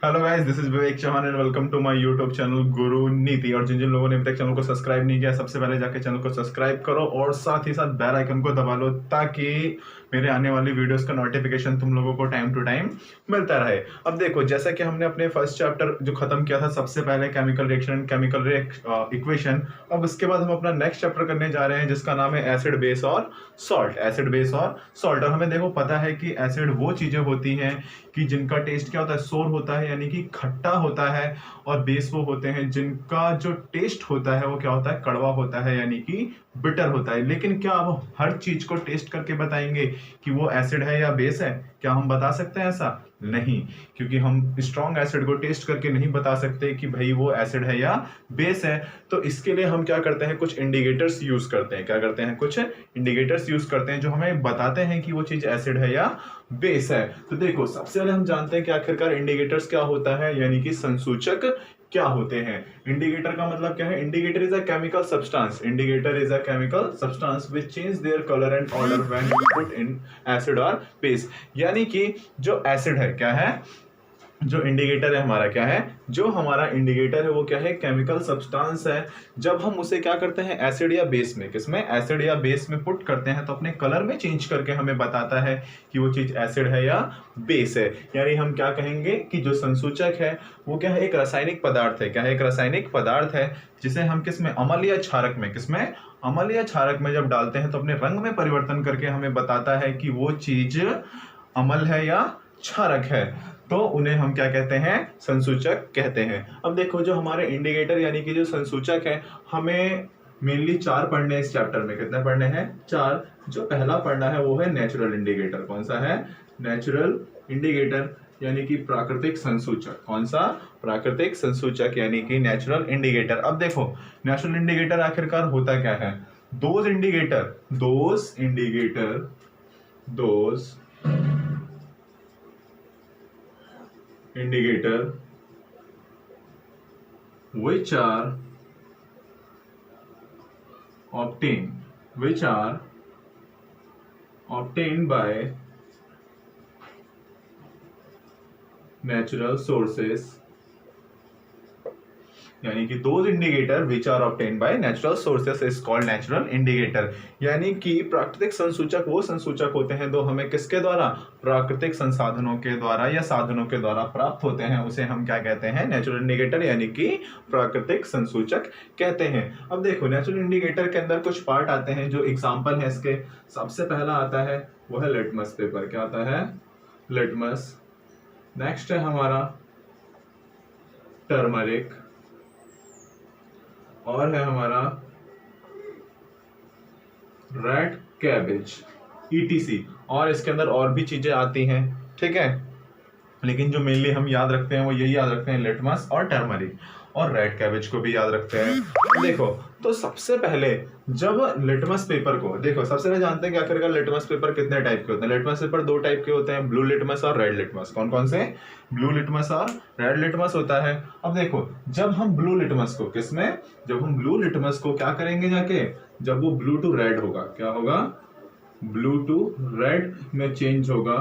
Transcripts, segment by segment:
Hello guys, this is Vivek Chauhan and welcome to my YouTube channel Guru Niti. और जिन जिन लोगों ने अभी तक चैनल को सब्सक्राइब नहीं किया, सबसे पहले जाके चैनल को सब्सक्राइब करो और साथ ही साथ बेल आइकन को दबा लो ताकि मेरे आने वाली वीडियोस का नोटिफिकेशन तुम लोगों को टाइम टू टाइम मिलता रहे। अब देखो, जैसा कि हमने अपने फर्स्ट चैप्टर जो खत्म किया था सबसे पहले केमिकल रिएक्शन, केमिकल इक्वेशन, अब उसके बाद हम अपना नेक्स्ट चैप्टर करने जा रहे हैं जिसका नाम है एसिड बेस और सॉल्ट। एसिड बेस और सॉल्ट। और हमें देखो पता है कि एसिड वो चीजें होती हैं कि जिनका टेस्ट क्या होता है, सोर होता है यानी कि खट्टा होता है, और बेस वो होते हैं जिनका जो टेस्ट होता है वो क्या होता है, कड़वा होता है यानी कि बिटर होता है। लेकिन क्या अब हर चीज को टेस्ट करके बताएंगे कि वो एसिड है या बेस है? क्या हम बता सकते हैं ऐसा? नहीं, क्योंकि हम स्ट्रॉन्ग एसिड को टेस्ट करके नहीं बता सकते कि भाई वो एसिड है या बेस है। तो इसके लिए हम क्या करते हैं, कुछ इंडिकेटर्स यूज करते हैं। क्या करते हैं? कुछ इंडिकेटर्स यूज करते हैं जो हमें बताते हैं कि वो चीज एसिड है या बेस है। तो देखो, सबसे पहले हम जानते हैं कि आखिरकार इंडिकेटर्स क्या होता है, यानी कि संसूचक क्या होते हैं। इंडिकेटर का मतलब क्या है? Indicator is a chemical substance. Indicator is a chemical substance which change their colour and order when you put in acid और बेस। यानी कि जो एसिड है क्या है, जो इंडिकेटर है हमारा क्या है, जो हमारा इंडिकेटर है वो क्या है, केमिकल सब्सटेंस है। जब हम उसे क्या करते हैं, एसिड या बेस में, किसमें, एसिड या बेस में पुट करते हैं तो अपने कलर में चेंज करके हमें बताता है कि वो चीज एसिड है या बेस है। यानी हम क्या कहेंगे कि जो संसूचक है वो क्या है, एक रासायनिक पदार्थ है। क्या है? एक रासायनिक पदार्थ है जिसे हम किसमें, अम्ल या क्षारक में, किसमें, अम्ल या क्षारक में जब डालते हैं तो अपने रंग में परिवर्तन करके हमें बताता है कि वो चीज अम्ल है या क्षारक है। तो उन्हें हम क्या कहते हैं, संसूचक कहते हैं। अब देखो, जो हमारे इंडिकेटर यानी कि जो संसूचक है, हमें मेनली 4 पढ़ने इस चैप्टर में। कितने पढ़ने हैं? 4। जो पहला पढ़ना है वो है नेचुरल इंडिकेटर। कौन सा है? नेचुरल इंडिकेटर यानी कि प्राकृतिक संसूचक। कौन सा? प्राकृतिक संसूचक यानी कि नेचुरल इंडिकेटर। अब देखो, नेचुरल इंडिकेटर आखिरकार होता क्या है? Those indicator which are obtained by natural sources, यानी कि those indicator which are obtained by natural sources is called natural indicator. यानी कि प्राकृतिक संसूचक वो संसूचक होते हैं जो हमें किसके द्वारा, प्राकृतिक संसाधनों के द्वारा या साधनों के द्वारा प्राप्त होते हैं, उसे हम क्या कहते हैं, नेचुरल इंडिकेटर यानी कि प्राकृतिक संसूचक कहते हैं। अब देखो, नेचुरल इंडिकेटर के अंदर कुछ पार्ट आते हैं जो एग्जाम्पल है इसके। सबसे पहला आता है वो है लिटमस पेपर। क्या आता है? लिटमस। नेक्स्ट है हमारा टर्मरिक, और है हमारा रेड कैबेज, ETC। और इसके अंदर और भी चीजें आती हैं, ठीक है, लेकिन जो मेनली हम याद रखते हैं वो यही याद रखते हैं, लिटमस और टर्मरिक, और रेड कैबेज को भी याद रखते हैं। देखो, तो सबसे पहले जब लिटमस पेपर को देखो, सबसे पहले जानते हैं कि आखिरकार लिटमस पेपर कितने टाइप के होते हैं। लिटमस पेपर 2 टाइप के होते हैं, ब्लू लिटमस और रेड लिटमस। कौन कौन से? ब्लू लिटमस और रेड लिटमस होता है। अब देखो, जब हम ब्लू लिटमस को किसमें, जब हम ब्लू लिटमस को क्या करेंगे जाके, जब वो ब्लू टू रेड होगा, क्या होगा, ब्लू टू रेड में चेंज होगा,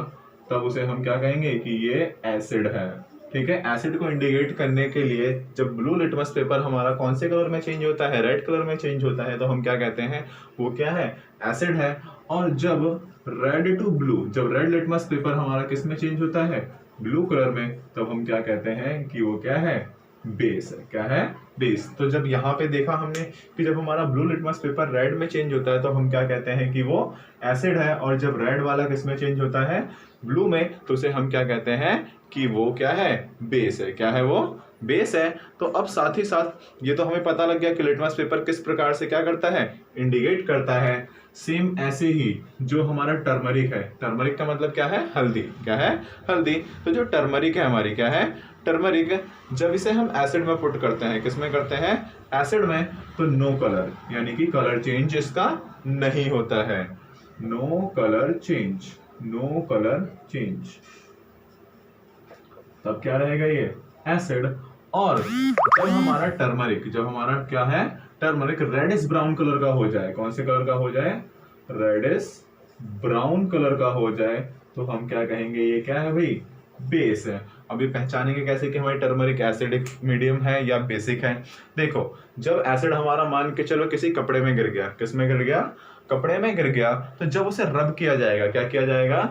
तब उसे हम क्या कहेंगे कि ये एसिड है। ठीक है, एसिड को इंडिकेट करने के लिए जब ब्लू लिटमस पेपर हमारा कौन से कलर में चेंज होता है, रेड कलर में चेंज होता है, तो हम क्या कहते हैं, वो क्या है, एसिड है। और जब रेड टू ब्लू, जब रेड लिटमस पेपर हमारा किस में चेंज होता है, ब्लू कलर में, तब हम क्या कहते हैं कि वो क्या है, बेस है। क्या है? बेस। तो जब यहाँ पे देखा हमने कि जब हमारा ब्लू लिटमस पेपर रेड में चेंज होता है तो हम क्या कहते हैं कि वो एसिड है, और जब रेड वाला किस में चेंज होता है, ब्लू में, तो उसे हम क्या कहते हैं कि वो क्या है, बेस है। क्या है? वो बेस है। तो अब साथ ही साथ ये तो हमें पता लग गया कि लिटमस पेपर किस प्रकार से क्या करता है, इंडिकेट करता है। सेम ऐसे ही जो हमारा टर्मरिक है, टर्मरिक का मतलब क्या है, हल्दी। क्या है? हल्दी। तो जो टर्मरिक है हमारी, क्या है, टर्मरिक, जब इसे हम एसिड में पुट करते हैं, किसमें करते हैं, एसिड में, तो नो कलर, यानी कि कलर चेंज इसका नहीं होता है। No colour change, no colour change, तब क्या रहेगा, ये एसिड। और जब हमारा टर्मरिक, जब हमारा क्या है, टर्मरिक रेडिश ब्राउन कलर का हो जाए, कौन से कलर का हो जाए, रेडिश ब्राउन कलर का हो जाए, तो हम क्या कहेंगे, ये क्या है भाई, बेस है। अभी पहचानेंगे कैसे कि हमारी टर्मरिक एसिडिक मीडियम है या बेसिक है। देखो, जब एसिड हमारा मान के चलो किसी कपड़े में गिर गया, किस में गिर गया, कपड़े में गिर गया, तो जब उसे रब किया जाएगा, क्या किया जाएगा,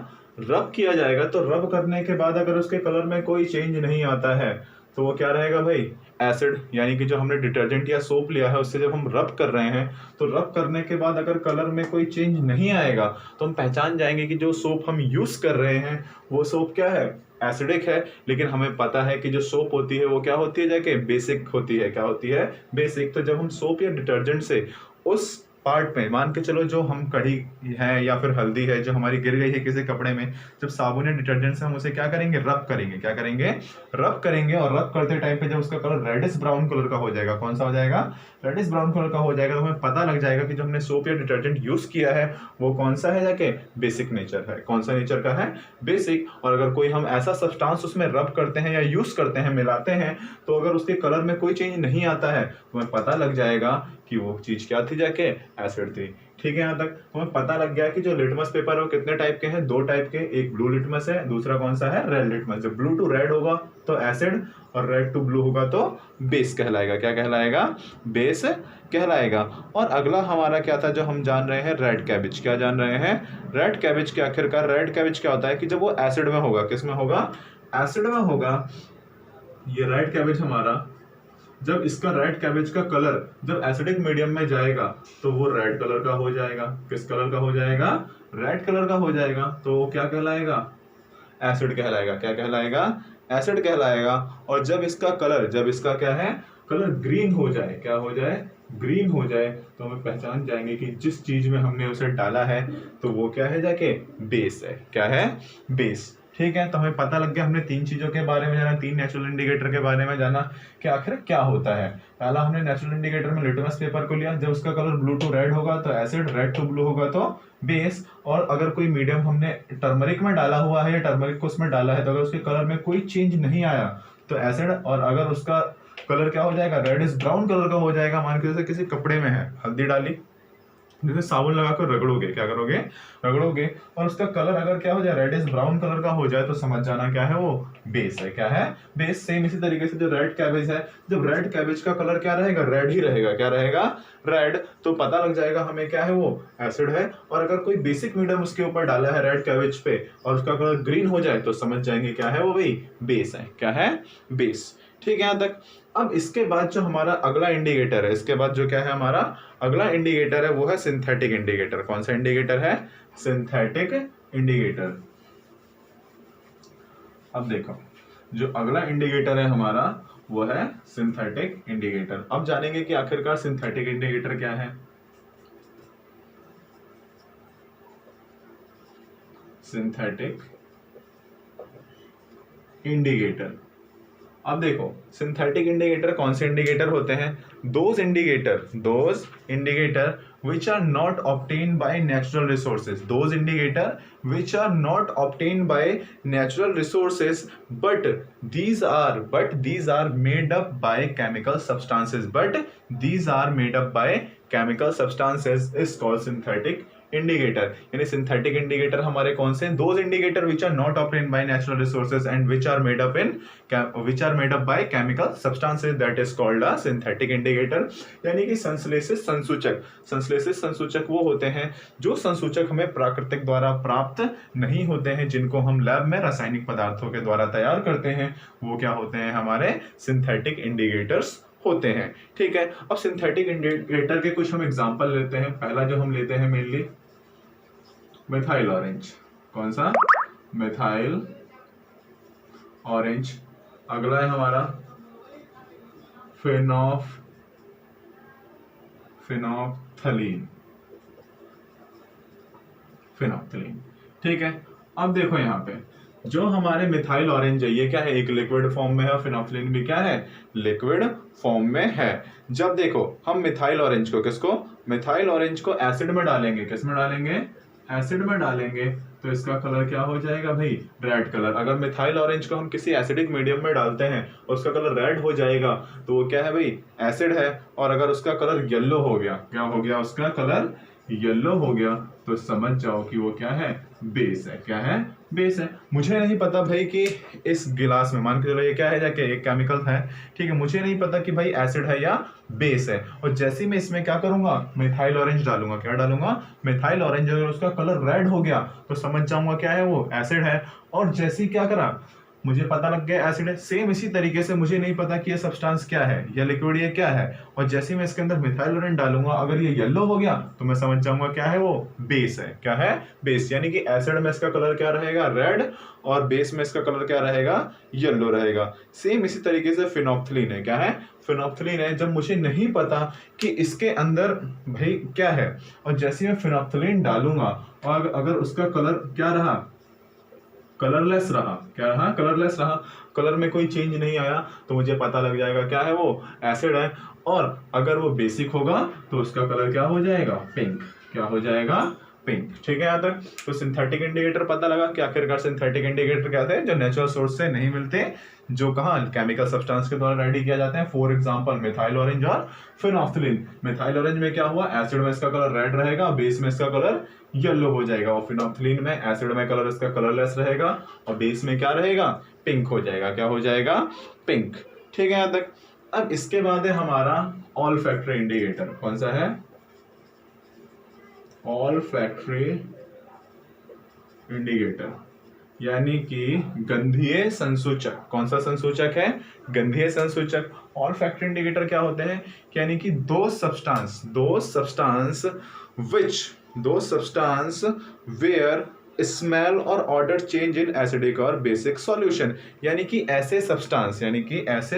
रब किया जाएगा, तो रब करने के बाद अगर उसके कलर में कोई चेंज नहीं आता है तो वो क्या रहेगा भाई, एसिड। यानी कि जो हमने डिटर्जेंट या सोप लिया है उससे जब हम रब कर रहे हैं तो रब करने के बाद अगर कलर में कोई चेंज नहीं आएगा तो हम पहचान जाएंगे कि जो सोप हम यूज कर रहे हैं वो सोप क्या है, एसिडिक है। लेकिन हमें पता है कि जो सोप होती है वो क्या होती है, जाके बेसिक होती है। क्या होती है, बेसिक। तो जब हम सोप या डिटर्जेंट से उस पार्ट में, मान के चलो जो हम कढ़ी है या फिर हल्दी है जो हमारी गिर गई है किसी कपड़े में, जब साबुन या डिटर्जेंट से हम उसे क्या करेंगे, रब करेंगे। क्या करेंगे, रब करेंगे। और रब करते टाइम पे जब उसका कलर रेडिश ब्राउन कलर का हो जाएगा, कौन सा हो जाएगा, रेडिश ब्राउन कलर का हो जाएगा, तो हमें पता लग जाएगा कि जो हमने सोप या डिटर्जेंट यूज किया है वो कौन सा है, जाके बेसिक नेचर है। कौन सा नेचर का है, बेसिक। और अगर कोई हम ऐसा सब्सटेंस उसमें रब करते हैं या यूज करते हैं, मिलाते हैं, तो अगर उसके कलर में कोई चेंज नहीं आता है तो हमें पता लग जाएगा कि वो चीज क्या थी, जाके एसिड थी। ठीक है, यहाँ तक हमें पता लग गया कि जो लिटमस पेपर है वो कितने टाइप के हैं, 2 टाइप के। एक ब्लू लिटमस है, दूसरा कौन सा है, रेड लिटमस। जब ब्लू टू रेड होगा तो एसिड और रेड टू ब्लू होगा तो बेस कहलाएगा। क्या कहलाएगा, बेस कहलाएगा। और अगला हमारा क्या था जो हम जान रहे हैं, रेड कैबेज। क्या जान रहे हैं, रेड कैबेज के आखिरकार रेड कैबेज क्या होता है कि जब वो एसिड में होगा, किस में होगा, एसिड में होगा। ये रेड कैबेज हमारा, जब इसका रेड कैबेज का कलर जब एसिडिक मीडियम में जाएगा तो वो रेड कलर का हो जाएगा। किस कलर का हो जाएगा, रेड कलर का हो जाएगा। तो वो क्या कहलाएगा, एसिड कहलाएगा। क्या कहलाएगा, एसिड कहलाएगा। और जब इसका कलर, जब इसका क्या है, कलर ग्रीन हो जाए, क्या हो जाए, ग्रीन हो जाए, तो हमें पहचान जाएंगे कि जिस चीज में हमने उसे डाला है तो वो क्या है, जाके बेस है। क्या है, बेस। ठीक है, तो हमें पता लग गया, हमने 3 चीजों के बारे में जाना, 3 नेचुरल इंडिकेटर के बारे में जाना कि आखिर क्या होता है। पहला हमने नेचुरल इंडिकेटर में लिटमस पेपर को लिया, जब उसका कलर ब्लू टू रेड होगा तो एसिड, रेड टू ब्लू होगा तो बेस। और अगर कोई मीडियम हमने टर्मरिक में डाला हुआ है या टर्मरिक को उसमें डाला है तो अगर उसके कलर में कोई चेंज नहीं आया तो एसिड। और अगर उसका कलर क्या हो जाएगा, रेडिश ब्राउन कलर का हो जाएगा। मान के जैसे किसी कपड़े में है, हल्दी डाली, जैसे साबुन लगाकर रगड़ोगे, क्या करोगे, रगड़ोगे, और उसका कलर अगर क्या हो जाए, रेडिश ब्राउन कलर का हो जाए तो समझ जाना क्या है, वो बेस है। क्या है, बेस। सेम इसी तरीके से जो रेड कैबेज है, जब रेड कैबेज का कलर क्या रहेगा, रेड ही रहेगा। क्या रहेगा, रेड। तो पता लग जाएगा हमें क्या है, वो एसिड है। और अगर कोई बेसिक मीडियम उसके ऊपर डाला है रेड कैबेज पे और उसका कलर ग्रीन हो जाए तो समझ जाएंगे क्या है, वो भाई बेस है। क्या है, बेस। ठीक है, यहाँ तक। अब इसके बाद जो हमारा अगला इंडिकेटर है, इसके बाद जो क्या है हमारा अगला इंडिकेटर है वो है सिंथेटिक इंडिकेटर। कौन सा इंडिकेटर है, सिंथेटिक इंडिकेटर। अब देखो, जो अगला इंडिकेटर है हमारा वो है सिंथेटिक इंडिकेटर। अब जानेंगे कि आखिरकार सिंथेटिक इंडिकेटर क्या है। सिंथेटिक इंडिकेटर, अब देखो सिंथेटिक इंडिकेटर कौन से इंडिकेटर होते हैं, those indicator which are not obtained by natural resources, those indicator which are not obtained by natural resources but these are made up by chemical substances, is called synthetic indicator. यानी synthetic indicator हमारे कौन से, those indicator which are not obtained by natural resources and which are made up by chemical substances, that is called a synthetic indicator. यानी कि संश्लेषित संसूचक वो होते हैं जो संसूचक हमें प्राकृतिक द्वारा प्राप्त नहीं होते हैं, जिनको हम लैब में रासायनिक पदार्थों के द्वारा तैयार करते हैं, वो क्या होते हैं, हमारे सिंथेटिक इंडिकेटर्स होते हैं। ठीक है, अब सिंथेटिक इंडिकेटर के कुछ हम एग्जांपल लेते हैं। पहला जो हम लेते हैं मेनली मिथाइल ऑरेंज। कौन सा, मिथाइल ऑरेंज। अगला है हमारा फिनोप्थलीन। ठीक है, अब देखो यहाँ पे जो हमारे मिथाइल ऑरेंज है ये क्या है, एक लिक्विड फॉर्म में है, और फिनोप्थलीन भी क्या है, लिक्विड फॉर्म में है। जब देखो हम मिथाइल ऑरेंज को, किसको, मिथाइल ऑरेंज को एसिड में डालेंगे, किस में डालेंगे, एसिड में डालेंगे, तो इसका कलर क्या हो जाएगा भाई, रेड कलर। अगर मिथाइल ऑरेंज को हम किसी एसिडिक मीडियम में डालते हैं और उसका कलर रेड हो जाएगा तो वो क्या है भाई, एसिड है। और अगर उसका कलर येलो हो गया, क्या हो गया, उसका कलर येलो हो गया, तो समझ जाओ कि वो क्या है, बेस है। क्या है, बेस है। मुझे नहीं पता भाई कि इस गिलास में, मान के चलो ये क्या है, जाके एक केमिकल है, ठीक है, मुझे नहीं पता कि भाई एसिड है या बेस है। और जैसे ही मैं इसमें क्या करूंगा, मिथाइल ऑरेंज डालूंगा, क्या डालूंगा, मिथाइल ऑरेंज, अगर उसका कलर रेड हो गया तो समझ जाऊंगा क्या है, वो एसिड है। और जैसे ही क्या करा, मुझे पता लग गया एसिड है। सेम इसी तरीके से मुझे नहीं पता कि ये सब्सटेंस क्या है या लिक्विड ये क्या है, और जैसे ही मैं इसके अंदर मिथाइल ऑरेंज डालूंगा, अगर ये येलो हो गया तो मैं समझ जाऊंगा क्या है, वो बेस है। क्या है, बेस। यानी कि एसिड में इसका कलर क्या रहेगा, रेड, और बेस में इसका कलर क्या रहेगा, येलो रहेगा। सेम इसी तरीके से फिनोप्थलीन है, क्या है, फिनोप्थलीन है। जब मुझे नहीं पता कि इसके अंदर भाई क्या है, और जैसे मैं फिनोप्थलीन डालूंगा और अगर उसका कलर क्या रहा, कलरलेस रहा, क्या रहा, कलरलेस रहा, कलर में कोई चेंज नहीं आया, तो मुझे पता लग जाएगा क्या है, वो एसिड है। और अगर वो बेसिक होगा तो उसका कलर क्या हो जाएगा, पिंक। क्या हो जाएगा, पिंक। ठीक है, यहाँ तक तो सिंथेटिक इंडिकेटर पता लगा कि आखिरकार सिंथेटिक इंडिकेटर क्या थे, जो नेचुरल सोर्स से नहीं मिलते, जो कहाँ केमिकल सब्सटेंस के द्वारा रेडी किया जाते हैं। फॉर एग्जांपल मिथाइल ऑरेंज और फिनोप्थलीन। मिथाइल ऑरेंज में क्या हुआ, एसिड में इसका कलर रेड रहेगा, बेस में इसका कलर येलो हो जाएगा, और फिनोप्थलीन में एसिड में कलर इसका कलरलेस रहेगा और बेस में क्या रहेगा, पिंक हो जाएगा। क्या हो जाएगा, पिंक। ठीक है, यहाँ तक। अब इसके बाद है हमारा ऑल फैक्टरी इंडिकेटर। कौन सा है, ऑल फैक्टरी इंडिकेटर, यानी कि गंधीय संसूचक। कौन सा संसूचक है, गंधीय संसूचक। ऑल फैक्टरी इंडिकेटर क्या होते हैं, यानी कि दो सब्सटेंस वेयर स्मेल और ऑर्डर चेंज इन एसिडिक और बेसिक सॉल्यूशन। यानी कि ऐसे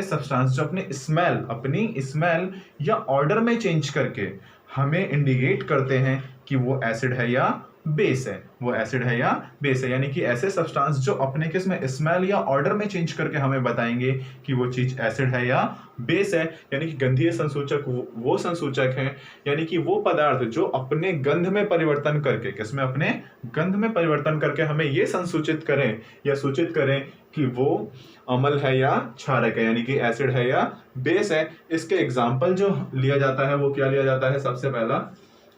सब्सटेंस जो अपनी स्मेल या ऑर्डर में चेंज करके हमें इंडिकेट करते हैं कि वो एसिड है या बेस है, वो एसिड है या बेस है। यानी कि ऐसे सब्सटेंस जो अपने किसमें स्मेल या ऑर्डर में चेंज करके हमें बताएंगे कि वो चीज एसिड है या बेस है। यानी कि गंधीय संसूचक वो संसूचक हैं, यानी कि वो पदार्थ जो अपने गंध में परिवर्तन करके, किसमें, अपने गंध में परिवर्तन करके हमें ये संसूचित करें या सूचित करें कि वो अम्ल है या क्षारक है, यानी कि एसिड है या बेस है। इसके एग्जाम्पल जो लिया जाता है वो क्या लिया जाता है, सबसे पहला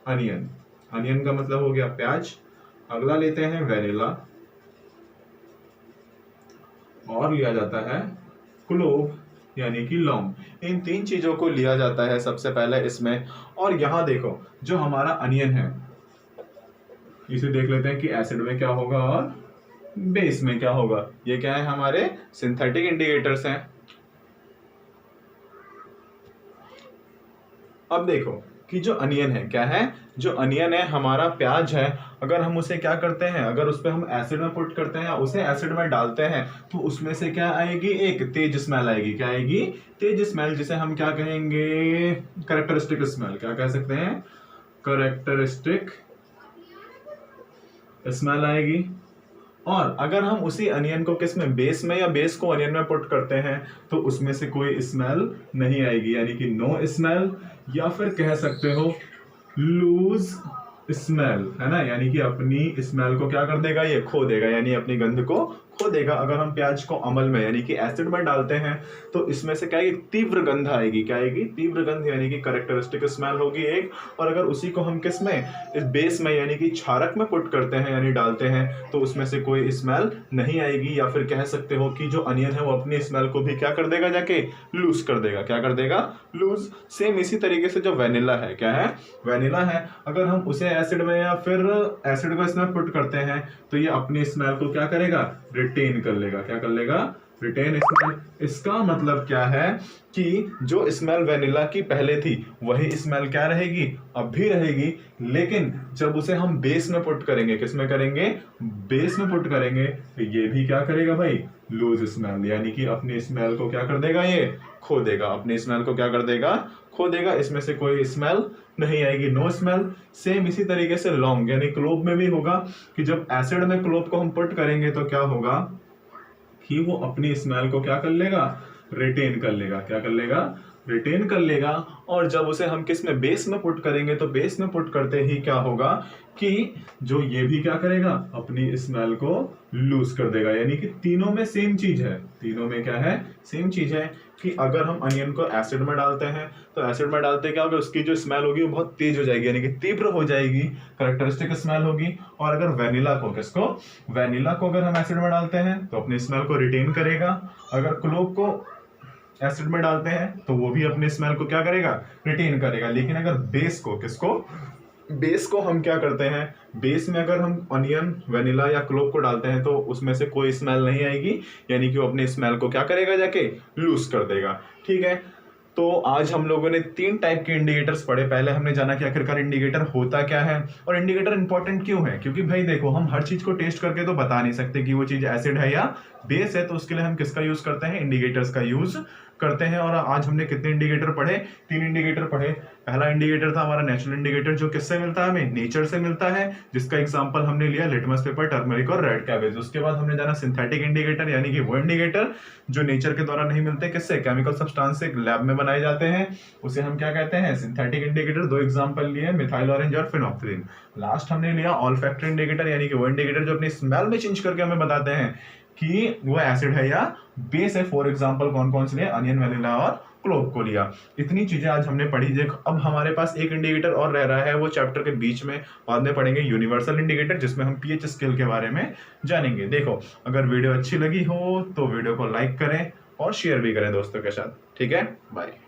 अनियन। अनियन का मतलब हो गया प्याज। अगला लेते हैं वेनिला, और लिया जाता है क्लोव, यानी कि लौंग। इन तीन चीजों को लिया जाता है सबसे पहले इसमें। और यहां देखो, जो हमारा अनियन है, इसे देख लेते हैं कि एसिड में क्या होगा और बेस में क्या होगा। ये क्या है, हमारे सिंथेटिक इंडिकेटर्स हैं। अब देखो कि जो अनियन है, क्या है, जो अनियन है, हमारा प्याज है, अगर हम उसे क्या करते हैं, अगर उस पर हम एसिड में पुट करते हैं या उसे एसिड में डालते हैं, तो उसमें से क्या आएगी, एक तेज स्मेल आएगी। क्या आएगी, तेज स्मेल, जिसे हम क्या कहेंगे, कैरेक्टरिस्टिक स्मेल। क्या कह सकते हैं, कैरेक्टरिस्टिक स्मेल आएगी। और अगर हम उसी अनियन को किसमें, बेस में, या बेस को अनियन में पुट करते हैं, तो उसमें से कोई स्मेल नहीं आएगी, यानी कि नो स्मेल, या फिर कह सकते हो लूज स्मेल, है ना। यानी कि अपनी स्मेल को क्या कर देगा, ये खो देगा, यानी अपनी गंध को खो देगा। अगर हम प्याज को अम्ल में, यानी कि एसिड में डालते हैं, तो इसमें से क्या आएगी, तीव्र गंध आएगी। क्या आएगी, तीव्र गंध, यानी कि कैरेक्टरिस्टिक स्मेल होगी एक। और अगर उसी को हम किस में, इस बेस में, यानी कि क्षारक में पुट करते हैं, यानी डालते हैं, तो उसमें से कोई स्मेल नहीं आएगी। या फिर कह सकते हो कि जो अनियन है वो अपनी स्मेल को भी क्या कर देगा, जाके लूज कर देगा। क्या कर देगा, लूज। सेम इसी तरीके से जो वेनिला है, क्या है, वेनिला है, अगर हम उसे एसिड में या फिर एसिड को इसमें पुट करते हैं, तो ये अपनी स्मेल को क्या करेगा, रिटेन कर लेगा। क्या कर लेगा, रिटेन स्मेल। इसका मतलब क्या है कि जो स्मेल वेनिला की पहले थी वही स्मेल क्या रहेगी, अब भी रहेगी, लेकिन जब उसे हम बेस में पुट करेंगे, किस में करेंगे, बेस में पुट करेंगे, तो ये भी क्या करेगा भाई, लूज स्मेल, यानी कि अपनी स्मेल को क्या कर देगा, ये खो देगा। अपनी स्मेल को क्या कर देगा, खो देगा। इसमें से कोई स्मेल नहीं आएगी, नो स्मेल। सेम इसी तरीके से लौंग, यानी क्लोव में भी होगा कि जब एसिड में क्लोव को हम पुट करेंगे तो क्या होगा कि वो अपनी स्मेल को क्या कर लेगा, रिटेन कर लेगा। क्या कर लेगा, रिटेन कर लेगा। और जब उसे हम किस में, बेस में पुट करेंगे, तो बेस में पुट करते ही क्या होगा कि जो ये भी क्या करेगा, अपनी स्मेल को लूज कर देगा। यानी कि तीनों में सेम चीज है, तीनों में क्या है, सेम चीज है कि अगर हम अनियन को एसिड में डालते हैं तो एसिड में डालते क्या होगा, उसकी जो स्मेल होगी वो बहुत तेज हो जाएगी, यानी कि तीव्र हो जाएगी, करेक्टरिस्टिक स्मेल होगी। और अगर वेनिला को, किसको, वेनिला को अगर हम एसिड में डालते हैं तो अपनी स्मेल को रिटेन करेगा। अगर क्लोव को एसिड में डालते हैं तो वो भी अपने स्मेल को क्या करेगा, रिटेन करेगा। लेकिन अगर बेस को, किसको, बेस को हम क्या करते हैं, बेस में अगर हम अनियन, वेनिला या क्लोव को डालते हैं तो उसमें से कोई स्मेल नहीं आएगी, यानी कि वो अपने स्मेल को क्या करेगा, जाके लूज कर देगा। ठीक है, तो आज हम लोगों ने 3 टाइप के इंडिकेटर्स पढ़े। पहले हमने जाना कि आखिरकार इंडिकेटर होता क्या है और इंडिकेटर इंपॉर्टेंट क्यों है, क्योंकि भाई देखो, हम हर चीज को टेस्ट करके तो बता नहीं सकते कि वो चीज एसिड है या बेस है, तो उसके लिए हम किसका यूज करते हैं, इंडिकेटर्स का यूज करते हैं। और आज हमने कितने इंडिकेटर पढ़े, 3 इंडिकेटर पढ़े। पहला इंडिकेटर था हमारा नेचुरल इंडिकेटर, जो किससे मिलता है, हमें नेचर से मिलता है, जिसका एग्जांपल हमने लिया लिटमस पेपर, टर्मरिक और रेड कैबेज। उसके बाद हमने जाना सिंथेटिक इंडिकेटर, यानी कि वो इंडिकेटर जो नेचर के द्वारा नहीं मिलते, किससे, केमिकल सब्सटेंस से लैब में बनाए जाते हैं, उसे हम क्या कहते हैं, सिंथेटिक इंडिकेटर। 2 एग्जांपल लिए, मिथाइल ऑरेंज और फिनोक्सिलिन। लास्ट हमने लिया ऑल्फैक्टरी इंडिकेटर, यानी कि वो इंडिकेटर जो अपनी स्मेल में चेंज करके हमें बताते हैं कि वो एसिड है या बेस है। फॉर एग्जांपल कौन कौन से लिए, अनियन, वेनिला और क्लोव को लिया। इतनी चीजें आज हमने पढ़ी। देखो अब हमारे पास एक इंडिकेटर और रह रहा है, वो चैप्टर के बीच में बाद में पढ़ेंगे, यूनिवर्सल इंडिकेटर, जिसमें हम पीएच स्केल के बारे में जानेंगे। देखो अगर वीडियो अच्छी लगी हो तो वीडियो को लाइक करें और शेयर भी करें दोस्तों के साथ। ठीक है, बाय।